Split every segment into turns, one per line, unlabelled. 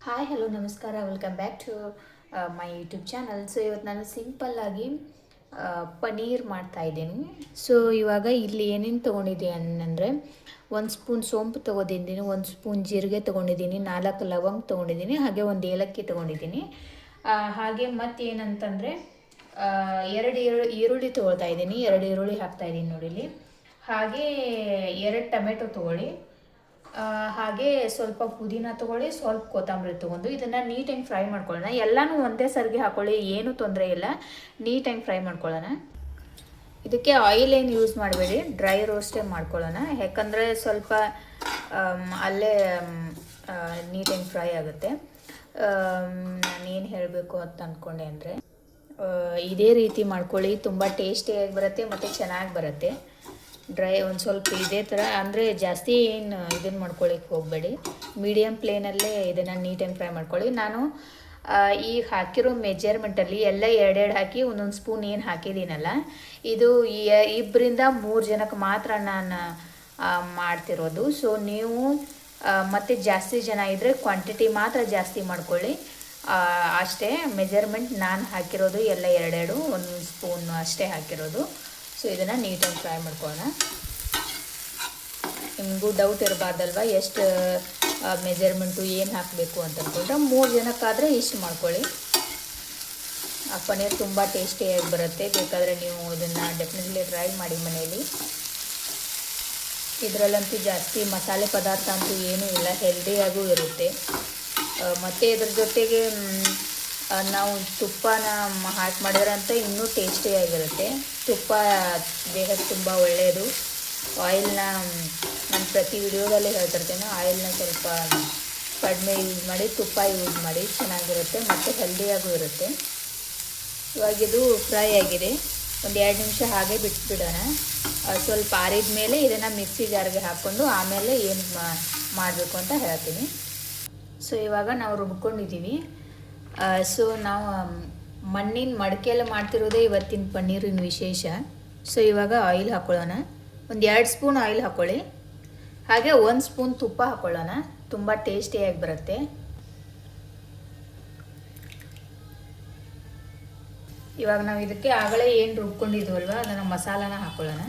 Hi hello ನಮಸ್ಕಾರ welcome back to my YouTube channel. So ಇವತ್ತು ನಾನು ಸಿಂಪಲ್ಲಾಗಿ ಪನೀರ್ ಮಾಡ್ತಾ ಇದ್ದೀನಿ. ಸೊ ಇವಾಗ ಇಲ್ಲಿ ಏನೇನು ತೊಗೊಂಡಿದ್ದೀನಿ ಅಂದರೆ, ಒಂದು ಸ್ಪೂನ್ ಸೋಂಪು ತೊಗೊಂಡಿದ್ದೀನಿ, ಒಂದು ಸ್ಪೂನ್ ಜೀರಿಗೆ ತೊಗೊಂಡಿದ್ದೀನಿ, 4 ಲವಂಗ ತೊಗೊಂಡಿದ್ದೀನಿ, ಹಾಗೆ ಒಂದು ಏಲಕ್ಕಿ ತೊಗೊಂಡಿದ್ದೀನಿ. ಹಾಗೆ ಮತ್ತೇನಂತಂದರೆ ಎರಡು ಈರುಳ್ಳಿ ತೊಗೊಳ್ತಾ ಇದ್ದೀನಿ, 2 ಈರುಳ್ಳಿ ಹಾಕ್ತಾಯಿದ್ದೀನಿ ನೋಡಿ ಇಲ್ಲಿ. ಹಾಗೆ 2 ಟೊಮೆಟೊ ತೊಗೊಳ್ಳಿ. ಹಾಗೆ ಸ್ವಲ್ಪ ಪುದೀನ ತೊಗೊಳ್ಳಿ, ಸ್ವಲ್ಪ ಕೊತ್ತಂಬರಿ ತೊಗೊಂಡು ಇದನ್ನು ನೀಟಾಗಿ ಫ್ರೈ ಮಾಡ್ಕೊಳ್ಳೋಣ. ಎಲ್ಲನೂ ಒಂದೇ ಸರ್ಗೆ ಹಾಕ್ಕೊಳ್ಳಿ, ಏನೂ ತೊಂದರೆ ಇಲ್ಲ, ನೀಟಾಗಿ ಫ್ರೈ ಮಾಡ್ಕೊಳ್ಳೋಣ. ಇದಕ್ಕೆ ಆಯಿಲ್ ಏನು ಯೂಸ್ ಮಾಡಬೇಡಿ, ಡ್ರೈ ರೋಸ್ಟೇ ಮಾಡ್ಕೊಳ್ಳೋಣ. ಯಾಕಂದರೆ ಸ್ವಲ್ಪ ಅಲ್ಲೇ ನೀಟಾಗಿ ಫ್ರೈ ಆಗುತ್ತೆ. ನಾನೇನು ಹೇಳಬೇಕು ಅಂತ ಅಂದ್ಕೊಂಡೆ ಅಂದರೆ, ಇದೇ ರೀತಿ ಮಾಡ್ಕೊಳ್ಳಿ, ತುಂಬ ಟೇಸ್ಟಿಯಾಗಿ ಬರುತ್ತೆ ಮತ್ತು ಚೆನ್ನಾಗಿ ಬರುತ್ತೆ. ಡ್ರೈ ಒಂದು ಸ್ವಲ್ಪ ಇದೇ ಥರ ಅಂದರೆ ಜಾಸ್ತಿ ಏನು ಇದನ್ನು ಮಾಡ್ಕೊಳ್ಳಿಕ್ಕೆ ಹೋಗಬೇಡಿ, ಮೀಡಿಯಮ್ ಫ್ಲೇಮಲ್ಲೇ ಇದನ್ನು ನೀಟಾಗಿ ಫ್ರೈ ಮಾಡ್ಕೊಳ್ಳಿ. ನಾನು ಈಗ ಹಾಕಿರೋ ಮೆಜರ್ಮೆಂಟಲ್ಲಿ ಎಲ್ಲ 2 ಹಾಕಿ ಒಂದೊಂದು ಸ್ಪೂನ್ ಏನು ಹಾಕಿದ್ದೀನಲ್ಲ, ಇದು 2-3 ಜನಕ್ಕೆ ಮಾತ್ರ ನಾನು ಮಾಡ್ತಿರೋದು. ಸೊ ನೀವು ಮತ್ತು ಜಾಸ್ತಿ ಜನ ಇದ್ದರೆ ಕ್ವಾಂಟಿಟಿ ಮಾತ್ರ ಜಾಸ್ತಿ ಮಾಡ್ಕೊಳ್ಳಿ, ಅಷ್ಟೇ. ಮೆಜರ್ಮೆಂಟ್ ನಾನು ಹಾಕಿರೋದು ಎಲ್ಲ 2 ಒಂದು ಸ್ಪೂನ್ ಅಷ್ಟೇ ಹಾಕಿರೋದು. ಸೊ ಇದನ್ನು ನೀಟಾಗಿ ಫ್ರೈ ಮಾಡ್ಕೊಳ್ಳೋಣ. ನಿಮಗೂ ಡೌಟ್ ಇರಬಾರ್ದಲ್ವ ಎಷ್ಟು ಮೆಜರ್ಮೆಂಟು ಏನು ಹಾಕಬೇಕು ಅಂತ ಅಂದ್ಕೊಂಡ್ರೆ, 3 ಜನಕ್ಕಾದರೆ ಇಷ್ಟು ಮಾಡ್ಕೊಳ್ಳಿ. ಆ ಪನ್ನೀರ್ ತುಂಬ ಟೇಸ್ಟಿಯಾಗಿ ಬರುತ್ತೆ. ಬೇಕಾದರೆ ನೀವು ಇದನ್ನು ಡೆಫಿನೆಟ್ಲಿ ಟ್ರೈ ಮಾಡಿ ಮನೆಯಲ್ಲಿ. ಇದರಲ್ಲಂತೂ ಜಾಸ್ತಿ ಮಸಾಲೆ ಪದಾರ್ಥ ಅಂತೂ ಏನೂ ಇಲ್ಲ, ಹೆಲ್ದಿಯಾಗೂ ಇರುತ್ತೆ. ಮತ್ತು ಇದ್ರ ಜೊತೆಗೆ ನಾವು ತುಪ್ಪನ ಹಾಕಿ ಮಾಡಿದ್ರಂತ ಇನ್ನೂ ಟೇಸ್ಟಿಯಾಗಿರುತ್ತೆ. ತುಪ್ಪ ದೇಹಕ್ಕೆ ತುಂಬ ಒಳ್ಳೆಯದು. ಆಯಿಲ್ನ ನಾನು ಪ್ರತಿ ವಿಡಿಯೋದಲ್ಲಿ ಹೇಳ್ತಿರ್ತೇನೆ, ಆಯಿಲ್ನ ಸ್ವಲ್ಪ ಕಡಿಮೆ ಯೂಸ್ ಮಾಡಿ ತುಪ್ಪ ಯೂಸ್ ಮಾಡಿ, ಚೆನ್ನಾಗಿರುತ್ತೆ ಮತ್ತು ಹೆಲ್ದಿಯಾಗೂ ಇರುತ್ತೆ. ಇವಾಗಿದು ಫ್ರೈ ಆಗಿದೆ, ಒಂದು 2 ನಿಮಿಷ ಹಾಗೆ ಬಿಟ್ಬಿಡೋಣ. ಸ್ವಲ್ಪ ಆರಿದ ಮೇಲೆ ಇದನ್ನು ಮಿಕ್ಸಿ ಜಾರ್ಗೆ ಹಾಕ್ಕೊಂಡು ಆಮೇಲೆ ಏನು ಮಾಡಬೇಕು ಅಂತ ಹೇಳ್ತೀನಿ. ಸೊ ಇವಾಗ ನಾವು ರುಬ್ಕೊಂಡಿದ್ದೀವಿ. ಸೊ ನಾವು ಮಣ್ಣಿನ ಮಡಿಕೆಯಲ್ಲಿ ಮಾಡ್ತಿರೋದೇ ಇವತ್ತಿನ ಪನ್ನೀರಿನ ವಿಶೇಷ. ಸೊ ಇವಾಗ ಆಯಿಲ್ ಹಾಕ್ಕೊಳ್ಳೋಣ. ಒಂದು 2 ಸ್ಪೂನ್ ಆಯಿಲ್ ಹಾಕ್ಕೊಳ್ಳಿ, ಹಾಗೆ 1 ಸ್ಪೂನ್ ತುಪ್ಪ ಹಾಕ್ಕೊಳ್ಳೋಣ, ತುಂಬ ಟೇಸ್ಟಿಯಾಗಿ ಬರುತ್ತೆ. ಇವಾಗ ನಾವು ಇದಕ್ಕೆ ಆಗಲೇ ಏನು ರುಬ್ಕೊಂಡಿದ್ವಲ್ವ ಅದನ್ನು ಮಸಾಲಾನ ಹಾಕ್ಕೊಳ್ಳೋಣ.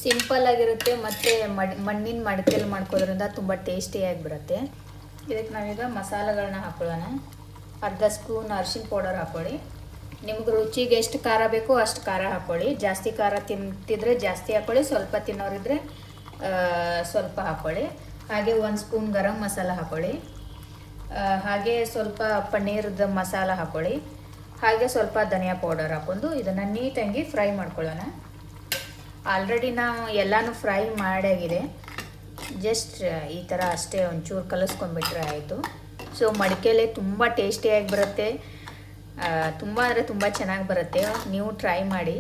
ಸಿಂಪಲ್ ಆಗಿರುತ್ತೆ ಮತ್ತು ಮಣ್ಣಿನ ಮಡಿಕೆಯಲ್ಲಿ ಮಾಡ್ಕೋದ್ರಿಂದ ತುಂಬ ಟೇಸ್ಟಿಯಾಗಿ ಬರುತ್ತೆ. ಇದಕ್ಕೆ ನಾವೀಗ ಮಸಾಲೆಗಳನ್ನ ಹಾಕ್ಕೊಳ್ಳೋಣ. ಅರ್ಧ ಸ್ಪೂನ್ ಅರಿಶಿನ ಪೌಡರ್ ಹಾಕ್ಕೊಳ್ಳಿ. ನಿಮ್ಗೆ ರುಚಿಗೆ ಎಷ್ಟು ಖಾರ ಬೇಕೋ ಅಷ್ಟು ಖಾರ ಹಾಕ್ಕೊಳ್ಳಿ. ಜಾಸ್ತಿ ಖಾರ ತಿಂತಿದ್ರೆ ಜಾಸ್ತಿ ಹಾಕ್ಕೊಳ್ಳಿ, ಸ್ವಲ್ಪ ತಿನ್ನೋರಿದ್ರೆ ಸ್ವಲ್ಪ ಹಾಕ್ಕೊಳ್ಳಿ. ಹಾಗೆ 1 ಸ್ಪೂನ್ ಗರಂ ಮಸಾಲ ಹಾಕ್ಕೊಳ್ಳಿ. ಹಾಗೆ ಸ್ವಲ್ಪ ಪನ್ನೀರ್ದ ಮಸಾಲ ಹಾಕ್ಕೊಳ್ಳಿ. ಹಾಗೆ ಸ್ವಲ್ಪ ಧನಿಯಾ ಪೌಡರ್ ಹಾಕ್ಕೊಂಡು ಇದನ್ನು ನೀಟಾಗಿ ಫ್ರೈ ಮಾಡ್ಕೊಳ್ಳೋಣ. ಆಲ್ರೆಡಿ ನಾವು ಎಲ್ಲನೂ ಫ್ರೈ ಮಾಡಾಗಿದೆ, ಜಸ್ಟ್ ಈ ಥರ ಅಷ್ಟೇ ಒಂಚೂರು ಕಲಿಸ್ಕೊಂಡ್ಬಿಟ್ರೆ ಆಯಿತು. ಸೊ ಮಡಿಕೆಯಲ್ಲೇ ತುಂಬ ಟೇಸ್ಟಿಯಾಗಿ ಬರುತ್ತೆ, ತುಂಬ ಅಂದರೆ ತುಂಬ ಚೆನ್ನಾಗಿ ಬರುತ್ತೆ. ನೀವು ಟ್ರೈ ಮಾಡಿ,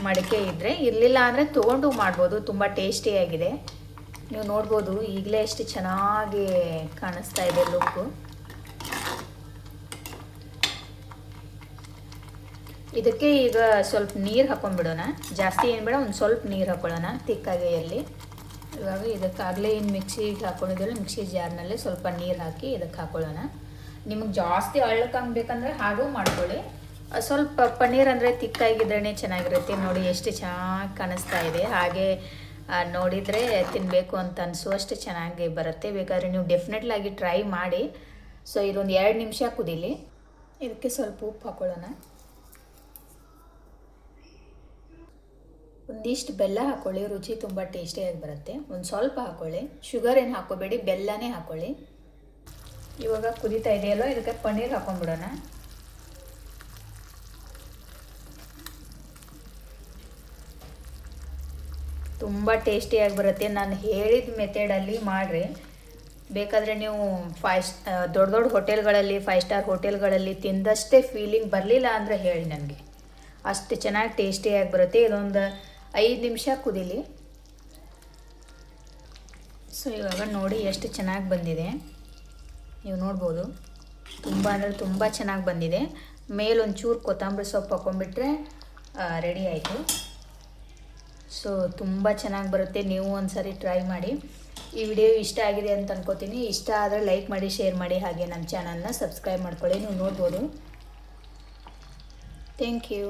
ಮಡಿಕೆ ಇದ್ದರೆ. ಇರಲಿಲ್ಲ ಅಂದರೆ ತೊಗೊಂಡು ಮಾಡ್ಬೋದು, ತುಂಬ ಟೇಸ್ಟಿಯಾಗಿದೆ. ನೀವು ನೋಡ್ಬೋದು ಈಗಲೇ ಎಷ್ಟು ಚೆನ್ನಾಗಿ ಕಾಣಿಸ್ತಾ ಇದೆ ಲುಕ್ಕು. ಇದಕ್ಕೆ ಈಗ ಸ್ವಲ್ಪ ನೀರು ಹಾಕೊಂಡ್ಬಿಡೋಣ, ಜಾಸ್ತಿ ಏನು ಬೇಡ, ಒಂದು ಸ್ವಲ್ಪ ನೀರು ಹಾಕ್ಕೊಳ್ಳೋಣ ತಿಕ್ಕಾಗೆಯಲ್ಲಿ. ಇವಾಗ ಇದಕ್ಕಾಗಲೇ ಏನು ಮಿಕ್ಸಿಗೆ ಹಾಕ್ಕೊಂಡಿದ್ದಲ್ಲ, ಮಿಕ್ಸಿ ಜಾರ್ನಲ್ಲಿ ಸ್ವಲ್ಪ ನೀರು ಹಾಕಿ ಇದಕ್ಕೆ ಹಾಕ್ಕೊಳ್ಳೋಣ. ನಿಮಗೆ ಜಾಸ್ತಿ ಅಳ್ಳಕ್ಕಂಗೆ ಬೇಕಂದರೆ ಹಾಗೂ ಮಾಡ್ಕೊಳ್ಳಿ. ಸ್ವಲ್ಪ ಪನ್ನೀರ್ ಅಂದರೆ ತಿಕ್ಕಾಗಿದ್ರೇ ಚೆನ್ನಾಗಿರುತ್ತೆ. ನೋಡಿ ಎಷ್ಟು ಚೆನ್ನಾಗಿ ಕಾಣಿಸ್ತಾ ಇದೆ, ಹಾಗೆ ನೋಡಿದರೆ ತಿನ್ನಬೇಕು ಅಂತ ಅನಿಸುವಷ್ಟು ಚೆನ್ನಾಗಿ ಬರುತ್ತೆ. ಬೇಕಾದರೆ ನೀವು ಡೆಫಿನೆಟ್ಲಾಗಿ ಟ್ರೈ ಮಾಡಿ. ಸೊ ಇದೊಂದು 2 ನಿಮಿಷ ಕುದೀಲಿ. ಇದಕ್ಕೆ ಸ್ವಲ್ಪ ಉಪ್ಪು ಹಾಕ್ಕೊಳ್ಳೋಣ. ಒಂದಿಷ್ಟು ಬೆಲ್ಲ ಹಾಕ್ಕೊಳ್ಳಿ, ರುಚಿ ತುಂಬ ಟೇಸ್ಟಿಯಾಗಿ ಬರುತ್ತೆ. ಒಂದು ಸ್ವಲ್ಪ ಹಾಕ್ಕೊಳ್ಳಿ, ಶುಗರ್ ಏನು ಹಾಕ್ಕೋಬೇಡಿ, ಬೆಲ್ಲನೇ ಹಾಕ್ಕೊಳ್ಳಿ. ಇವಾಗ ಕುದೀತಾ ಇದೆಯಲ್ಲೋ, ಇದಕ್ಕೆ ಪನ್ನೀರ್ ಹಾಕ್ಕೊಂಡ್ಬಿಡೋಣ. ತುಂಬ ಟೇಸ್ಟಿಯಾಗಿ ಬರುತ್ತೆ. ನಾನು ಹೇಳಿದ ಮೆಥಡಲ್ಲಿ ಮಾಡಿರಿ. ಬೇಕಾದರೆ ನೀವು ದೊಡ್ಡ ದೊಡ್ಡ ಹೋಟೆಲ್ಗಳಲ್ಲಿ 5 ಸ್ಟಾರ್ ಹೋಟೆಲ್ಗಳಲ್ಲಿ ತಿಂದಷ್ಟೇ ಫೀಲಿಂಗ್ ಬರಲಿಲ್ಲ ಅಂದರೆ ಹೇಳಿ ನನಗೆ, ಅಷ್ಟು ಚೆನ್ನಾಗಿ ಟೇಸ್ಟಿಯಾಗಿ ಬರುತ್ತೆ. ಇದೊಂದು 5 ನಿಮಿಷ ಕುದೀಲಿ. ಸೊ ಇವಾಗ ನೋಡಿ ಎಷ್ಟು ಚೆನ್ನಾಗಿ ಬಂದಿದೆ, ನೀವು ನೋಡ್ಬೋದು. ತುಂಬ ಅಂದರೆ ತುಂಬ ಚೆನ್ನಾಗಿ ಬಂದಿದೆ. ಮೇಲೊಂಚೂರು ಕೊತ್ತಂಬರಿ ಸೊಪ್ಪು ಹಾಕ್ಕೊಂಡ್ಬಿಟ್ರೆ ರೆಡಿ ಆಯಿತು. ಸೊ ತುಂಬ ಚೆನ್ನಾಗಿ ಬರುತ್ತೆ, ನೀವು ಒಂದ್ಸರಿ ಟ್ರೈ ಮಾಡಿ. ಈ ವಿಡಿಯೋ ಇಷ್ಟ ಆಗಿದೆ ಅಂತ ಅನ್ಕೋತೀನಿ. ಇಷ್ಟ ಆದರೆ ಲೈಕ್ ಮಾಡಿ, ಶೇರ್ ಮಾಡಿ, ಹಾಗೆ ನಮ್ಮ ಚಾನಲ್ನ ಸಬ್ಸ್ಕ್ರೈಬ್ ಮಾಡ್ಕೊಳ್ಳಿ. ನೀವು ನೋಡ್ಬೋದು. Thank you.